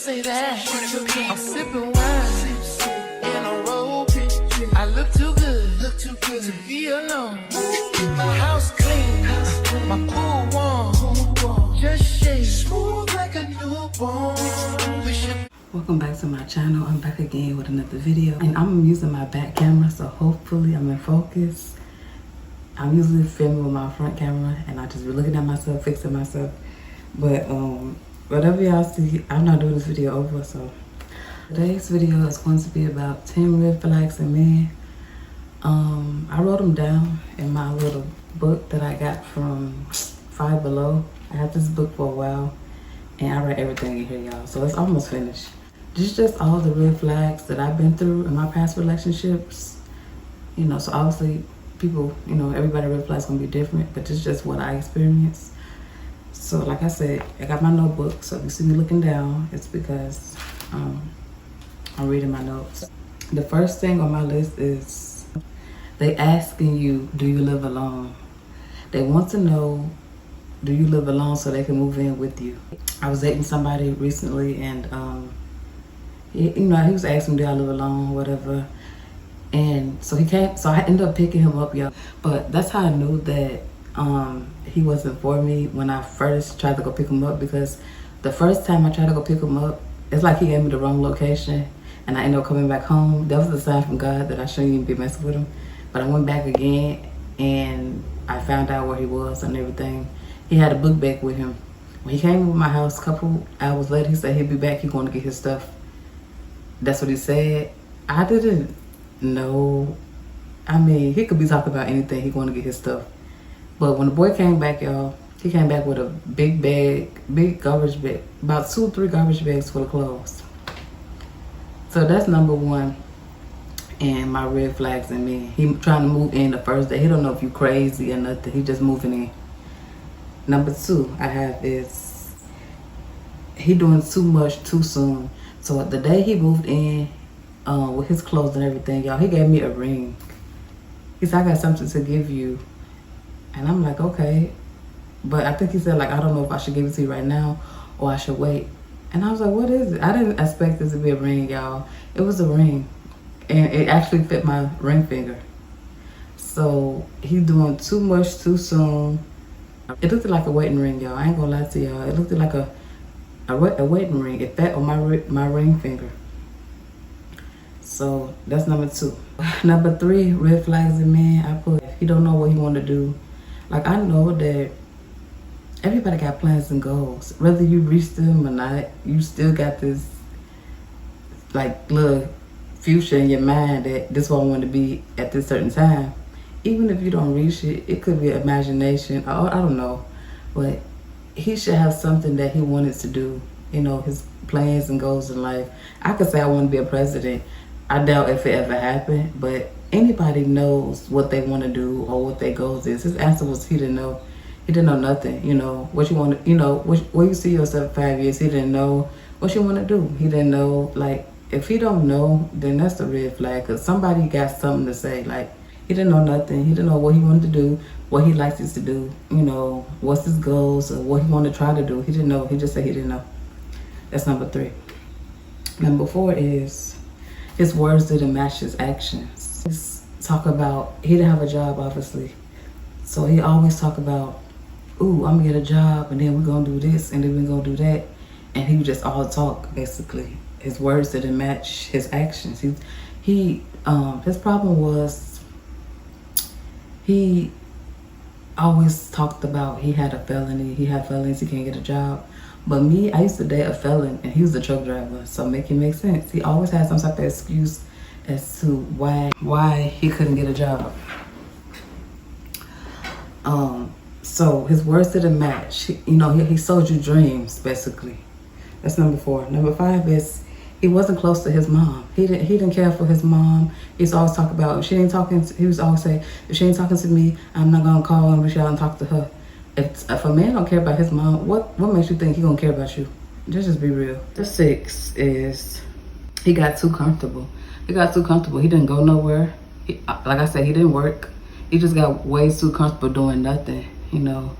say that. I'm sipping wine in a robe. I look too good to be alone. My house clean, my pool warm, just shake smooth like a newborn. Welcome back to my channel. I'm back again with another video, and I'm using my back camera, so hopefully I'm in focus. I'm usually filming with my front camera, and I just be looking at myself, fixing myself. But whatever y'all see, I'm not doing this video over. So today's video is going to be about 10 red flags in men. I wrote them down in my little book that I got from Five Below. I had this book for a while, and I write everything in here, y'all. So it's almost finished. This is just all the red flags that I've been through in my past relationships. You know, so obviously people, you know, everybody red flags gonna be different, but this is just what I experienced. So like I said, I got my notebook, so if you see me looking down, it's because I'm reading my notes. The first thing on my list is they asking you, do you live alone? They want to know, do you live alone so they can move in with you? I was dating somebody recently, and he was asking me, do I live alone or whatever. And so he came, so I ended up picking him up, y'all. But that's how I knew that he wasn't for me when I first tried to go pick him up, because the first time I tried to go pick him up, it's like he gave me the wrong location, and I ended up coming back home. That was a sign from God that I shouldn't even be messing with him. But I went back again, and I found out where he was and everything. He had a book bag with him. When he came to my house a couple hours later, he said he'd be back, he's going to get his stuff. That's what he said. I didn't know. I mean, he could be talking about anything, he going to get his stuff. But when the boy came back, y'all, he came back with a big bag, big garbage bag, about 2-3 garbage bags full of clothes. So that's number one. And my red flags in me. He trying to move in the first day. He don't know if you crazy or nothing. He just moving in. Number two I have is he doing too much too soon. So the day he moved in with his clothes and everything, y'all, he gave me a ring. He said, I got something to give you. And I'm like, okay. But I think he said, like, I don't know if I should give it to you right now or I should wait. And I was like, what is it? I didn't expect this to be a ring, y'all. It was a ring. And it actually fit my ring finger. So he doing too much too soon. It looked like a wedding ring, y'all. I ain't gonna lie to y'all. It looked like a wedding ring. It fit on my ring finger. So that's number two. Number three, red flags in men. I put, he don't know what he want to do. Like, I know that everybody got plans and goals. Whether you reach them or not, you still got this, like, little future in your mind that this is what I want to be at this certain time. Even if you don't reach it, it could be imagination. I don't know. But he should have something that he wanted to do. You know, his plans and goals in life. I could say I want to be a president. I doubt if it ever happened, but anybody knows what they want to do or what their goals is. His answer was he didn't know. He didn't know nothing. You know, what you want to, you know, where you see yourself 5 years, he didn't know what you want to do. He didn't know, like, if he don't know, then that's a red flag, because somebody got something to say. Like, he didn't know nothing. He didn't know what he wanted to do, what he likes to do, you know, what's his goals or what he wanted to try to do. He didn't know. He just said he didn't know. That's number three. Number four is his words didn't match his actions. He's talk about, he didn't have a job, obviously. So he always talk about, ooh, I'm gonna get a job, and then we're gonna do this, and then we're gonna do that. And he just all talk, basically. His words didn't match his actions. His problem was he always talked about he had a felony. He had felonies, he can't get a job. But me, I used to date a felon, and he was a truck driver, so make it make sense. He always had some type of excuse as to why he couldn't get a job. So his words didn't match. He sold you dreams, basically. That's number four. Number five is he wasn't close to his mom. He didn't care for his mom. He used to always talk about, if she ain't talking, he was always say, if she ain't talking to me, I'm not gonna call and reach out and talk to her. If a man don't care about his mom, what makes you think he gonna care about you? Just be real. The six is he got too comfortable. He got too comfortable. He didn't go nowhere. Like I said, he didn't work. He just got way too comfortable doing nothing. You know,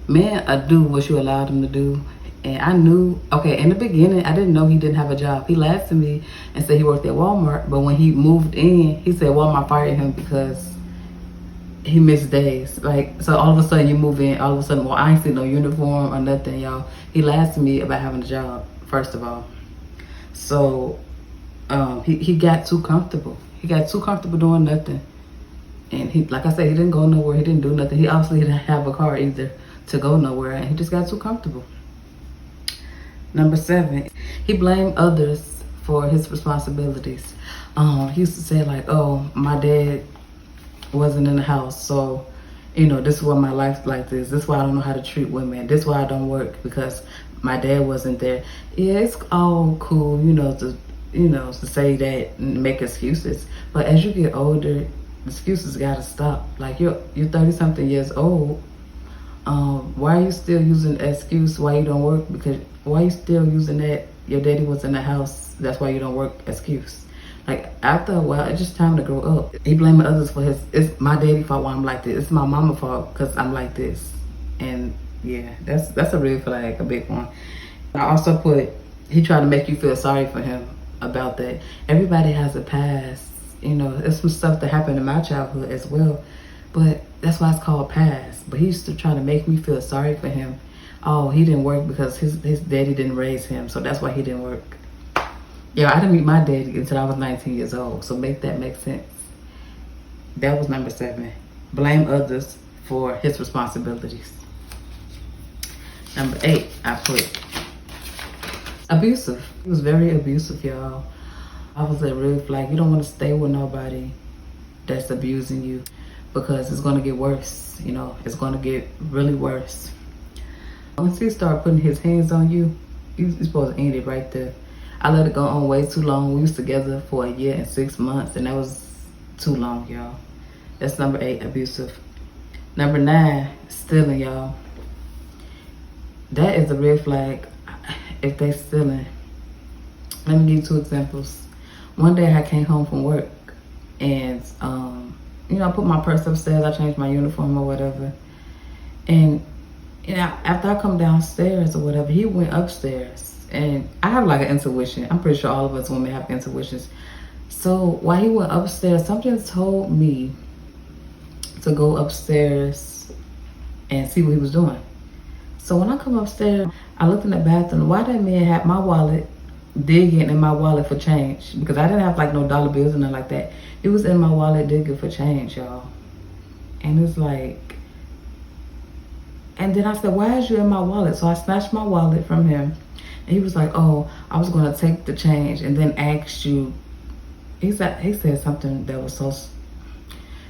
men do what you allow them to do. And I knew, okay, in the beginning, I didn't know he didn't have a job. He lied to me and said he worked at Walmart. But when he moved in, he said Walmart fired him because he missed days. Like, so all of a sudden you move in, all of a sudden, well, I ain't seen no uniform or nothing, y'all. He lied to me about having a job, first of all. So he got too comfortable. He got too comfortable doing nothing. And he, like I said, he didn't go nowhere. He didn't do nothing. He obviously didn't have a car either to go nowhere. And he just got too comfortable. Number 7, he blamed others for his responsibilities. He used to say like, oh, my dad wasn't in the house, so you know, this is why my life's like this. This is why I don't know how to treat women. This is why I don't work, because my dad wasn't there. Yeah, it's all cool, you know, to say that and make excuses. But as you get older, excuses gotta stop. Like you're 30-something years old. Why are you still using the excuse why you don't work? Because why are you still using that your daddy was in the house, that's why you don't work excuse? Like, after a while, it's just time to grow up. He blaming others for it's my daddy fault why I'm like this. It's my mama fault because I'm like this. And yeah, that's a red flag, a big one. I also put, he tried to make you feel sorry for him about that. Everybody has a past. You know, there's some stuff that happened in my childhood as well. But that's why it's called past. But he used to try to make me feel sorry for him. Oh, he didn't work because his daddy didn't raise him, so that's why he didn't work. Yeah, I didn't meet my daddy until I was 19 years old, so make that make sense. That was number 7. Blame others for his responsibilities. Number 8, I put abusive. He was very abusive, y'all. I was a red flag. You don't want to stay with nobody that's abusing you, because it's going to get worse. You know, it's going to get really worse. Once he started putting his hands on you, you're supposed to end it right there. I let it go on way too long. We was together for a year and 6 months, and that was too long, y'all. That's number 8, abusive. Number 9, stealing, y'all. That is a red flag if they stealing. Let me give you 2 examples. One day I came home from work, and you know, I put my purse upstairs. I changed my uniform or whatever, and you know, after I come downstairs or whatever, he went upstairs. And I have like an intuition. I'm pretty sure all of us women have intuitions. So while he went upstairs, something told me to go upstairs and see what he was doing. So when I come upstairs, I looked in the bathroom. Why that man had my wallet, digging in my wallet for change? Because I didn't have like no dollar bills or nothing like that. He was in my wallet digging for change, y'all. And it's like, and then I said, why is you in my wallet? So I snatched my wallet from him. And he was like, oh, I was going to take the change and then ask you. He said something that was so,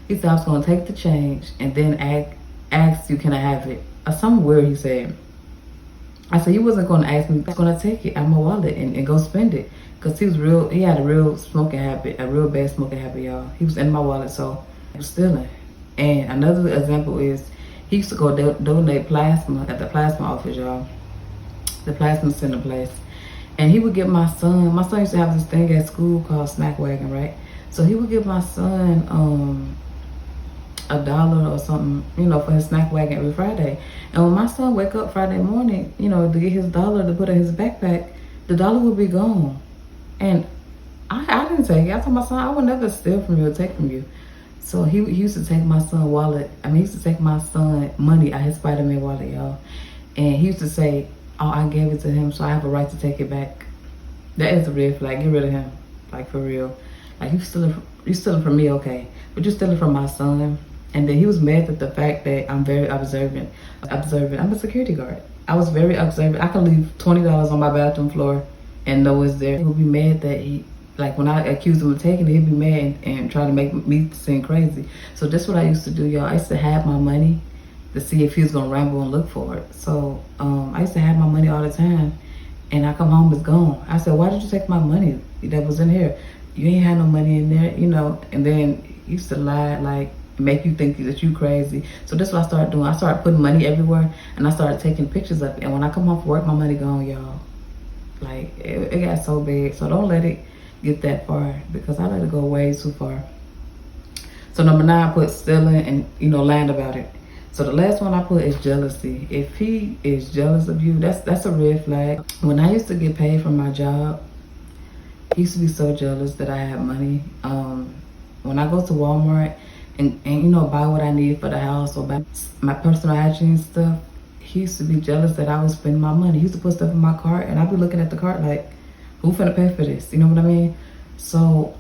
he said, I was going to take the change and then ask you, can I have it? Or something weird he said. I said, you wasn't going to ask me. I was going to take it out of my wallet and go spend it. Because he had a real smoking habit, a real bad smoking habit, y'all. He was in my wallet, so he was stealing. And another example is, he used to go donate plasma at the plasma office, y'all. The plasma center place. And he would give my son used to have this thing at school called snack wagon, right? So he would give my son $1 or something, you know, for his snack wagon every Friday. And when my son wake up Friday morning, you know, to get his $1 to put in his backpack, the $1 would be gone. And I didn't take it. I told my son, I would never steal from you or take from you. So he used to take my son wallet. I mean, he used to take my son money out his Spider-Man wallet, y'all. And he used to say, oh, I gave it to him, so I have a right to take it back. That is a red flag. Get rid of him. Like, for real. Like, you stealing from me, okay. But you stealing from my son. And then he was mad at the fact that I'm very observant. I'm a security guard. I was very observant. I could leave $20 on my bathroom floor and know it's there. He would be mad that he, like, when I accused him of taking it, he'd be mad and try to make me seem crazy. So this is what I used to do, y'all. I used to have my money to see if he was gonna ramble and look for it. So I used to have my money all the time, and I come home, it's gone. I said, why did you take my money that was in here? You ain't had no money in there, you know. And then he used to lie, like, make you think that you crazy. So this is what I started doing. I started putting money everywhere, and I started taking pictures of it. And when I come home from work, my money gone, y'all. Like, it got so big. So don't let it get that far, because I let it go way too far. So number 9, I put stealing and, you know, lying about it. So the last one I put is jealousy. If he is jealous of you, that's a red flag. When I used to get paid from my job, he used to be so jealous that I had money. When I go to Walmart and you know, buy what I need for the house or buy my personal hygiene stuff, he used to be jealous that I was spending my money. He used to put stuff in my cart and I'd be looking at the cart like, who finna pay for this? You know what I mean? So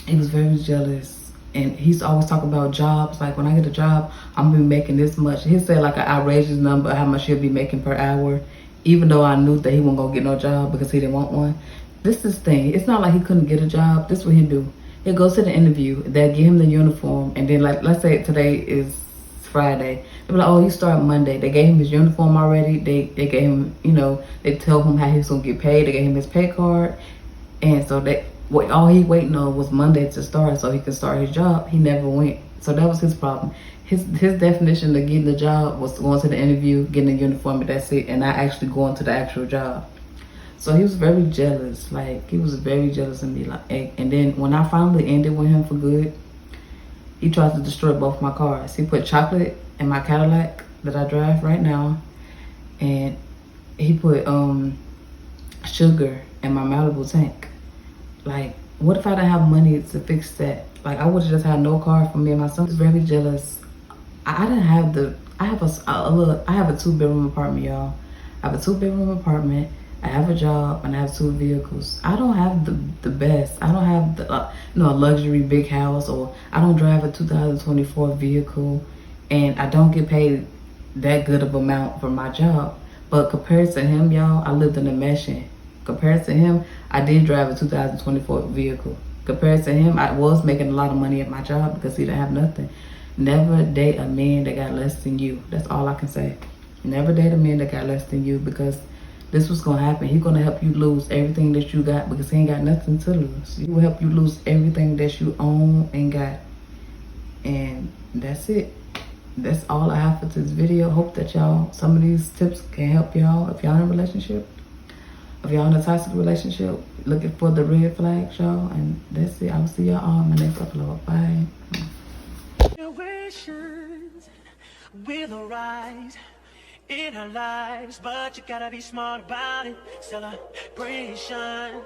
he was very jealous. And he used to always talk about jobs. Like, when I get a job, I'm gonna be making this much. He'd say like an outrageous number, how much he'll be making per hour, even though I knew that he wasn't gonna get no job because he didn't want one. This is the thing. It's not like he couldn't get a job. This is what he'd do. He'd go to the interview. They'd give him the uniform. And then, like, let's say today is Friday. They'd be like, oh, you start Monday. They gave him his uniform already. They gave him, you know, they told him how he was gonna get paid. They gave him his pay card. And so all he waiting on was Monday to start so he could start his job. He never went. So that was his problem. His definition of getting the job was going to the interview, getting a uniform, and that's it, and not actually going to the actual job. So he was very jealous. Like, he was very jealous of me. Like, and then when I finally ended with him for good, he tried to destroy both my cars. He put chocolate in my Cadillac that I drive right now, and he put sugar in my Malibu tank. Like, what if I didn't have money to fix that? Like, I would have just had no car for me and my son. He was very jealous. I didn't have I have a 2-bedroom apartment, y'all. I have a 2-bedroom apartment. I have a job and I have 2 vehicles. I don't have the best. I don't have a luxury big house, or I don't drive a 2024 vehicle, and I don't get paid that good of amount for my job. But compared to him, y'all, I lived in a mansion. Compared to him, I did drive a 2024 vehicle. Compared to him, I was making a lot of money at my job because he didn't have nothing. Never date a man that got less than you. That's all I can say. Never date a man that got less than you, because this was gonna happen. He's gonna help you lose everything that you got because he ain't got nothing to lose. He will help you lose everything that you own and got. And that's it. That's all I have for this video. Hope that some of these tips can help y'all if y'all in a relationship. If y'all in a toxic relationship, looking for the red flags, y'all. And that's it. I will see y'all on my next upload. Bye. Situations will arise in our lives, but you gotta be smart about it. Celebration.